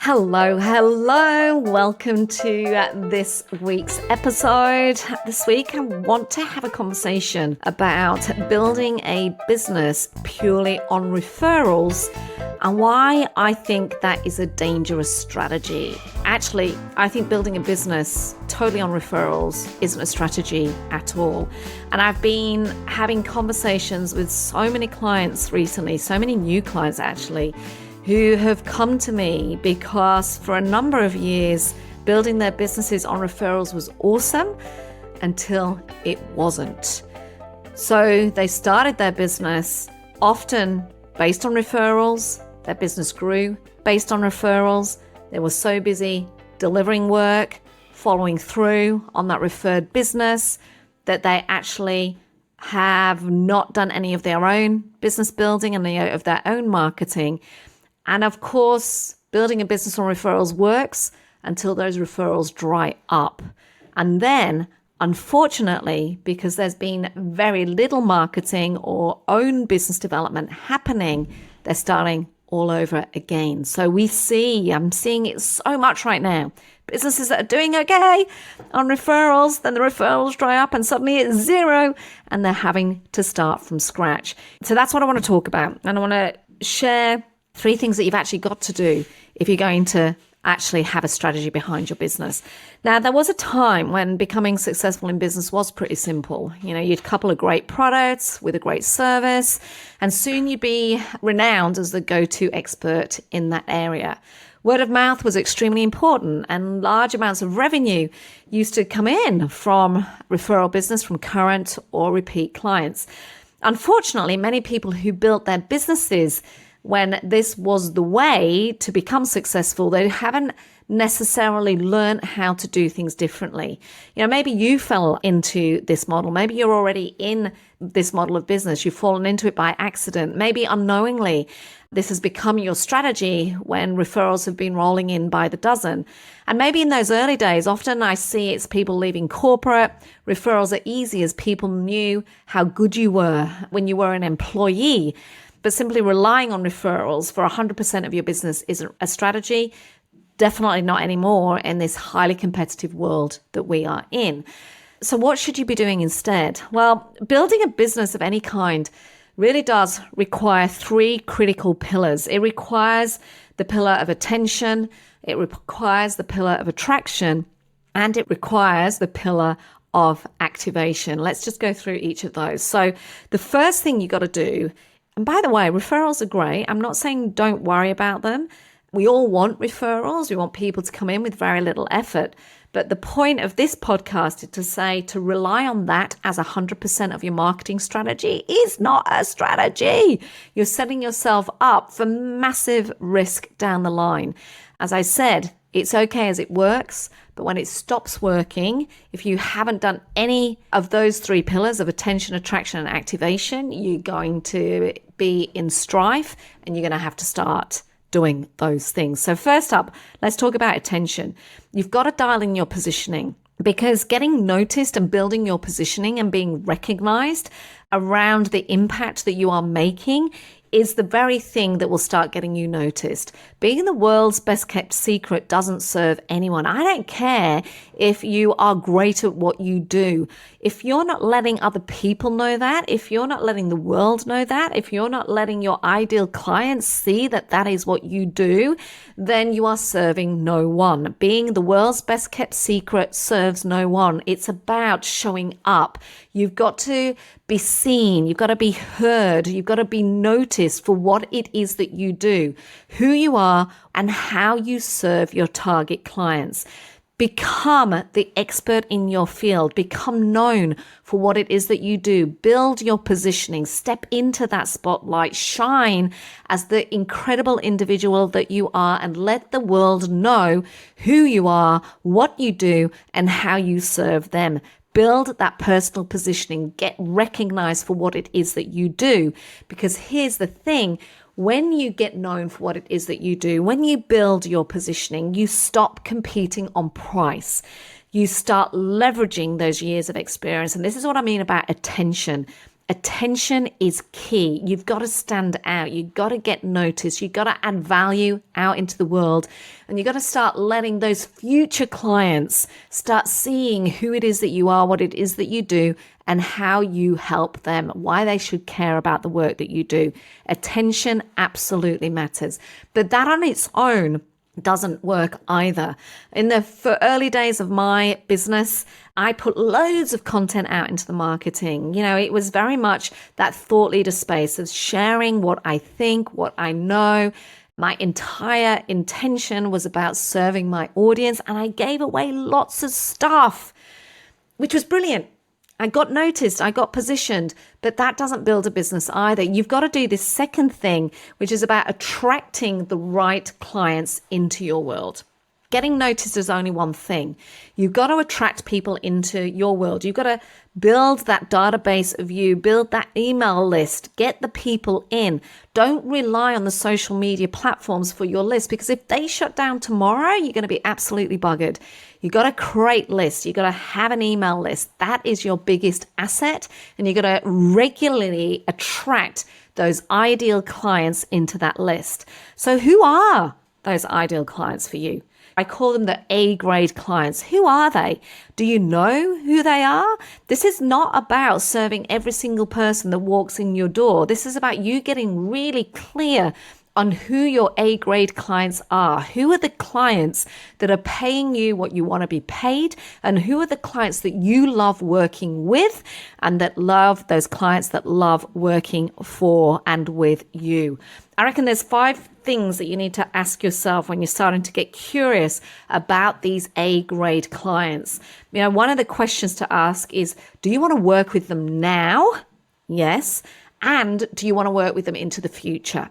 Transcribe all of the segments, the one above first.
Hello. Welcome to this week's episode. This week, I want to have a conversation about building a business purely on referrals and why I think that is a dangerous strategy. Actually, I think building a business totally on referrals isn't a strategy at all. And I've been having conversations with so many clients recently, so many new clients actually, who have come to me because for a number of years, building their businesses on referrals was awesome until it wasn't. So they started their business often based on referrals. Their business grew based on referrals. They were so busy delivering work, following through on that referred business that they actually have not done any of their own business building and any of their own marketing. And of course, building a business on referrals works until those referrals dry up. And then, unfortunately, because there's been very little marketing or own business development happening, they're starting all over again. So I'm seeing it so much right now. Businesses that are doing okay on referrals, then the referrals dry up and suddenly it's zero and they're having to start from scratch. So that's what I want to talk about. And I want to share 3 things that you've actually got to do if you're going to actually have a strategy behind your business. Now, there was a time when becoming successful in business was pretty simple. You'd couple a great products with a great service, and soon you'd be renowned as the go-to expert in that area. Word of mouth was extremely important, and large amounts of revenue used to come in from referral business from current or repeat clients. Unfortunately, many people who built their businesses when this was the way to become successful, they haven't necessarily learned how to do things differently. Maybe you fell into this model. Maybe you're already in this model of business. You've fallen into it by accident. Maybe unknowingly, this has become your strategy when referrals have been rolling in by the dozen. And maybe in those early days, often I see it's people leaving corporate. Referrals are easy as people knew how good you were when you were an employee. But simply relying on referrals for 100% of your business isn't a strategy. Definitely not anymore in this highly competitive world that we are in. So what should you be doing instead? Well, building a business of any kind really does require 3 critical pillars. It requires the pillar of attention, it requires the pillar of attraction, and it requires the pillar of activation. Let's just go through each of those. So the first thing you got to do, and by the way, referrals are great. I'm not saying don't worry about them. We all want referrals. We want people to come in with very little effort. But the point of this podcast is to say to rely on that as 100% of your marketing strategy is not a strategy. You're setting yourself up for massive risk down the line. As I said, it's okay as it works, but when it stops working, if you haven't done any of those 3 pillars of attention, attraction, and activation, you're going to be in strife and you're going to have to start doing those things. So first up, let's talk about attention. You've got to dial in your positioning, because getting noticed and building your positioning and being recognized around the impact that you are making is the very thing that will start getting you noticed. Being the world's best kept secret doesn't serve anyone. I don't care if you are great at what you do. If you're not letting other people know that, if you're not letting the world know that, if you're not letting your ideal clients see that that is what you do, then you are serving no one. Being the world's best kept secret serves no one. It's about showing up. You've got to be seen. You've got to be heard. You've got to be noticed for what it is that you do, who you are, and how you serve your target clients. Become the expert in your field. Become known for what it is that you do. Build your positioning. Step into that spotlight. Shine as the incredible individual that you are, and let the world know who you are, what you do, and how you serve them. Build that personal positioning. Get recognized for what it is that you do. Because here's the thing. When you get known for what it is that you do, when you build your positioning, you stop competing on price. You start leveraging those years of experience. And this is what I mean about attention. Attention is key. You've got to stand out. You've got to get noticed. You've got to add value out into the world. And you've got to start letting those future clients start seeing who it is that you are, what it is that you do, and how you help them, why they should care about the work that you do. Attention absolutely matters. But that on its own doesn't work either. In the early days of my business, I put loads of content out into the marketing. It was very much that thought leader space of sharing what I think, what I know. My entire intention was about serving my audience, and I gave away lots of stuff, which was brilliant. I got noticed, I got positioned, but that doesn't build a business either. You've got to do this second thing, which is about attracting the right clients into your world. Getting noticed is only one thing. You've got to attract people into your world. You've got to build that database of you, build that email list, get the people in. Don't rely on the social media platforms for your list, because if they shut down tomorrow, you're going to be absolutely buggered. You've got to create lists. You've got to have an email list. That is your biggest asset. And you've got to regularly attract those ideal clients into that list. So who are those ideal clients for you? I call them the A-grade clients. Who are they? Do you know who they are? This is not about serving every single person that walks in your door. This is about you getting really clear on who your A-grade clients are. Who are the clients that are paying you what you want to be paid? And who are the clients that you love working with and that love those clients that love working for and with you? I reckon there's 5 things that you need to ask yourself when you're starting to get curious about these A-grade clients. One of the questions to ask is, do you want to work with them now? Yes. And do you want to work with them into the future?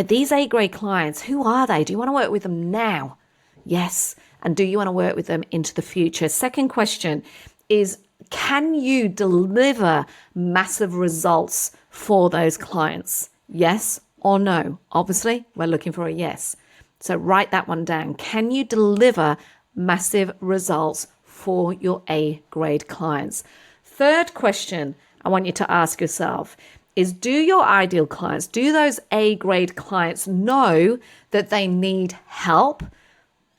These A-grade clients, who are they? Do you want to work with them now? Yes. And do you want to work with them into the future? Second question is, can you deliver massive results for those clients? Yes or no? Obviously, we're looking for a yes. So write that one down. Can you deliver massive results for your A-grade clients? Third question I want you to ask yourself is, do your ideal clients, do those A-grade clients know that they need help?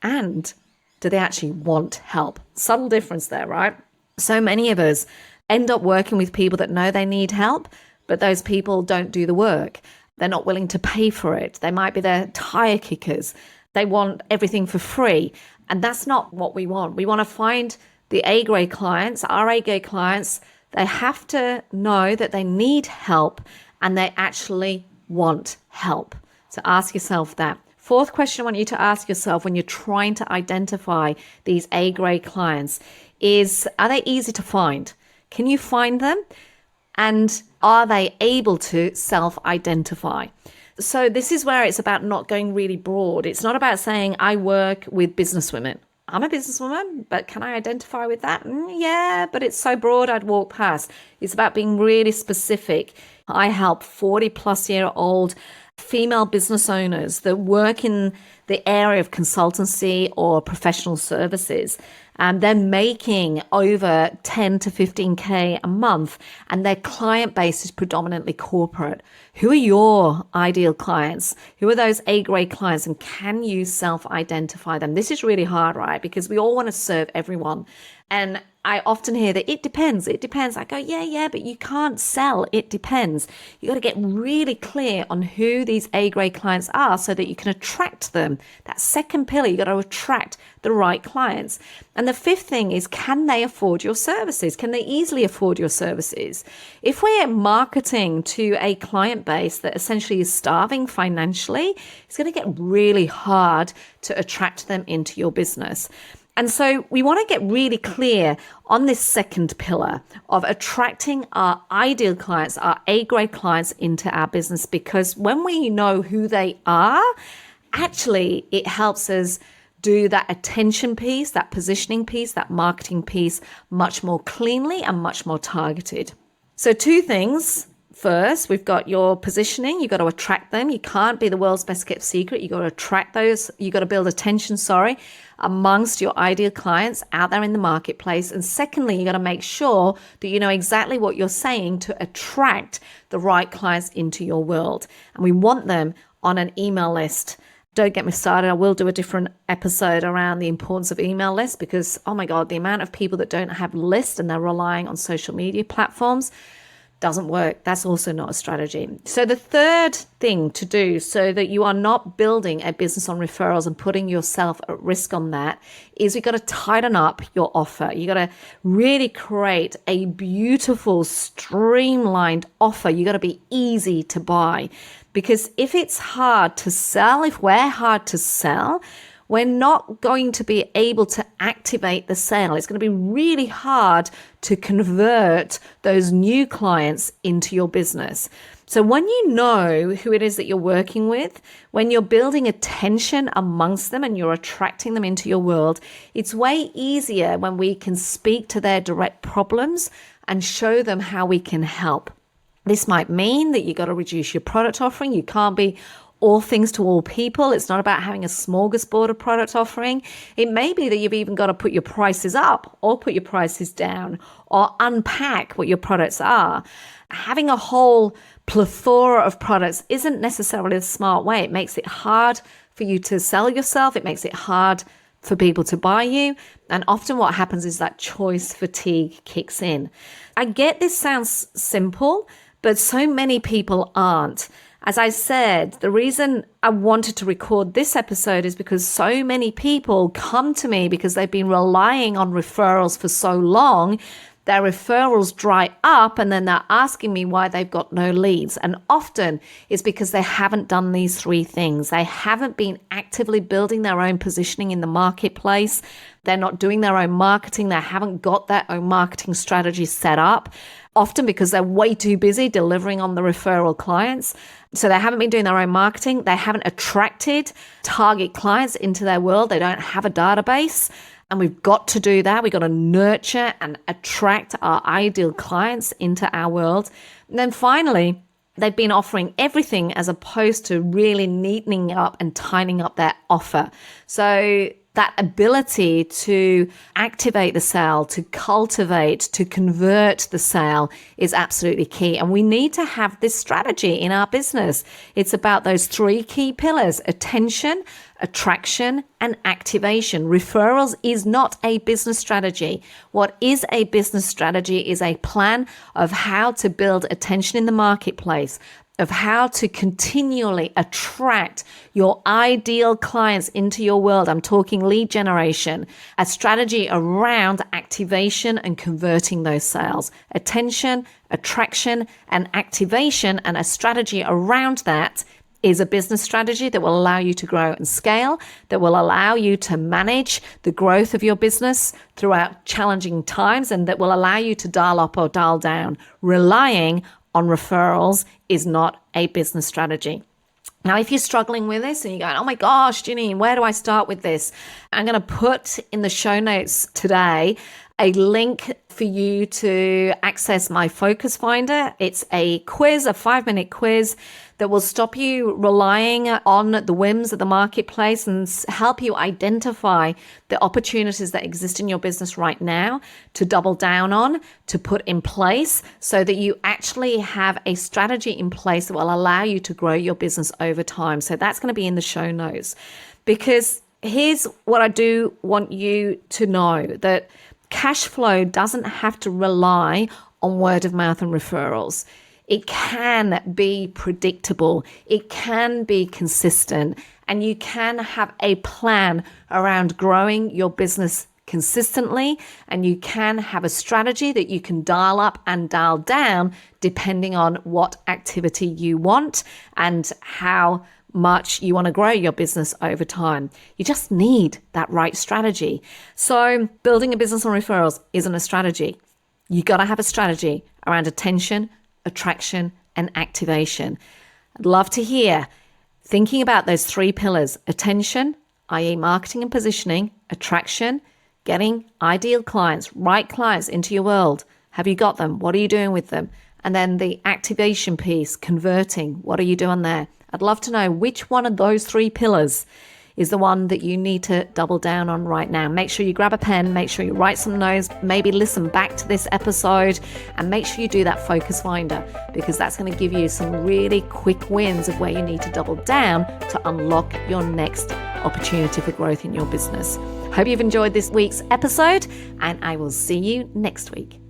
And do they actually want help? Subtle difference there, right? So many of us end up working with people that know they need help, but those people don't do the work. They're not willing to pay for it. They might be their tire kickers. They want everything for free. And that's not what we want. We want to find the A-grade clients, our A-grade clients. They have to know that they need help and they actually want help. So ask yourself that. Fourth question I want you to ask yourself when you're trying to identify these A-grade clients is, are they easy to find? Can you find them? And are they able to self-identify? So this is where it's about not going really broad. It's not about saying, I work with businesswomen. I'm a businesswoman, but can I identify with that? Yeah, but it's so broad I'd walk past. It's about being really specific. I help 40-plus-year-old female business owners that work in the area of consultancy or professional services. They're making over 10 to 15K a month, and their client base is predominantly corporate. Who are your ideal clients? Who are those A-grade clients, and can you self-identify them? This is really hard, right? Because we all want to serve everyone. And I often hear that it depends. I go, yeah, but you can't sell. It depends. You got to get really clear on who these A-grade clients are so that you can attract them. That second pillar, you got to attract the right clients. And the fifth thing is, can they afford your services? Can they easily afford your services? If we're marketing to a client base that essentially is starving financially, it's going to get really hard to attract them into your business. And so we want to get really clear on this second pillar of attracting our ideal clients, our A-grade clients into our business, because when we know who they are, actually it helps us do that attention piece, that positioning piece, that marketing piece much more cleanly and much more targeted. So 2 things first. We've got your positioning. You've got to attract them. You can't be the world's best kept secret. You've got to attract those. You've got to build attention, amongst your ideal clients out there in the marketplace. And secondly, you got to make sure that you know exactly what you're saying to attract the right clients into your world. And we want them on an email list. Don't get me started. I will do a different episode around the importance of email lists because, oh my God, the amount of people that don't have lists and they're relying on social media platforms doesn't work. That's also not a strategy. So the third thing to do so that you are not building a business on referrals and putting yourself at risk on that is you've got to tighten up your offer. You got to really create a beautiful, streamlined offer. You got to be easy to buy. Because if it's hard to sell, if we're hard to sell, we're not going to be able to activate the sale. It's going to be really hard to convert those new clients into your business. So when you know who it is that you're working with, when you're building attention amongst them and you're attracting them into your world, it's way easier when we can speak to their direct problems and show them how we can help. This might mean that you got to reduce your product offering. You can't be all things to all people. It's not about having a smorgasbord of product offering. It may be that you've even got to put your prices up or put your prices down or unpack what your products are. Having a whole plethora of products isn't necessarily a smart way. It makes it hard for you to sell yourself. It makes it hard for people to buy you. And often what happens is that choice fatigue kicks in. I get this sounds simple, but so many people aren't. As I said, the reason I wanted to record this episode is because so many people come to me because they've been relying on referrals for so long. Their referrals dry up and then they're asking me why they've got no leads. And often it's because they haven't done these three things. They haven't been actively building their own positioning in the marketplace. They're not doing their own marketing. They haven't got their own marketing strategy set up. Often because they're way too busy delivering on the referral clients. So they haven't been doing their own marketing. They haven't attracted target clients into their world. They don't have a database. And we've got to do that. We've got to nurture and attract our ideal clients into our world. And then finally, they've been offering everything as opposed to really neatening up and tightening up their offer. So that ability to activate the sale, to cultivate, to convert the sale is absolutely key. And we need to have this strategy in our business. It's about those three key pillars: attention, attraction, and activation. Referrals is not a business strategy. What is a business strategy is a plan of how to build attention in the marketplace, of how to continually attract your ideal clients into your world. I'm talking lead generation, a strategy around activation and converting those sales. Attention, attraction, and activation, and a strategy around that is a business strategy that will allow you to grow and scale, that will allow you to manage the growth of your business throughout challenging times, and that will allow you to dial up or dial down. Relying on referrals is not a business strategy. Now, if you're struggling with this and you're going, oh my gosh, Janine, where do I start with this? I'm going to put in the show notes today a link for you to access my focus finder. It's a quiz, a 5-minute quiz that will stop you relying on the whims of the marketplace and help you identify the opportunities that exist in your business right now to double down on, to put in place so that you actually have a strategy in place that will allow you to grow your business over time. So that's going to be in the show notes, because here's what I do want you to know, that cash flow doesn't have to rely on word of mouth and referrals. It can be predictable. It can be consistent, and you can have a plan around growing your business consistently, and you can have a strategy that you can dial up and dial down depending on what activity you want and how much you want to grow your business over time. You just need that right strategy. So building a business on referrals isn't a strategy. You got to have a strategy around attention, attraction, and activation. I'd love to hear thinking about those three pillars: attention, i.e. marketing and positioning; attraction, getting ideal clients, right clients into your world. Have you got them? What are you doing with them? And then the activation piece, converting. What are you doing there? I'd love to know which one of those 3 pillars is the one that you need to double down on right now. Make sure you grab a pen, make sure you write some notes, maybe listen back to this episode, and make sure you do that focus finder, because that's going to give you some really quick wins of where you need to double down to unlock your next opportunity for growth in your business. Hope you've enjoyed this week's episode, and I will see you next week.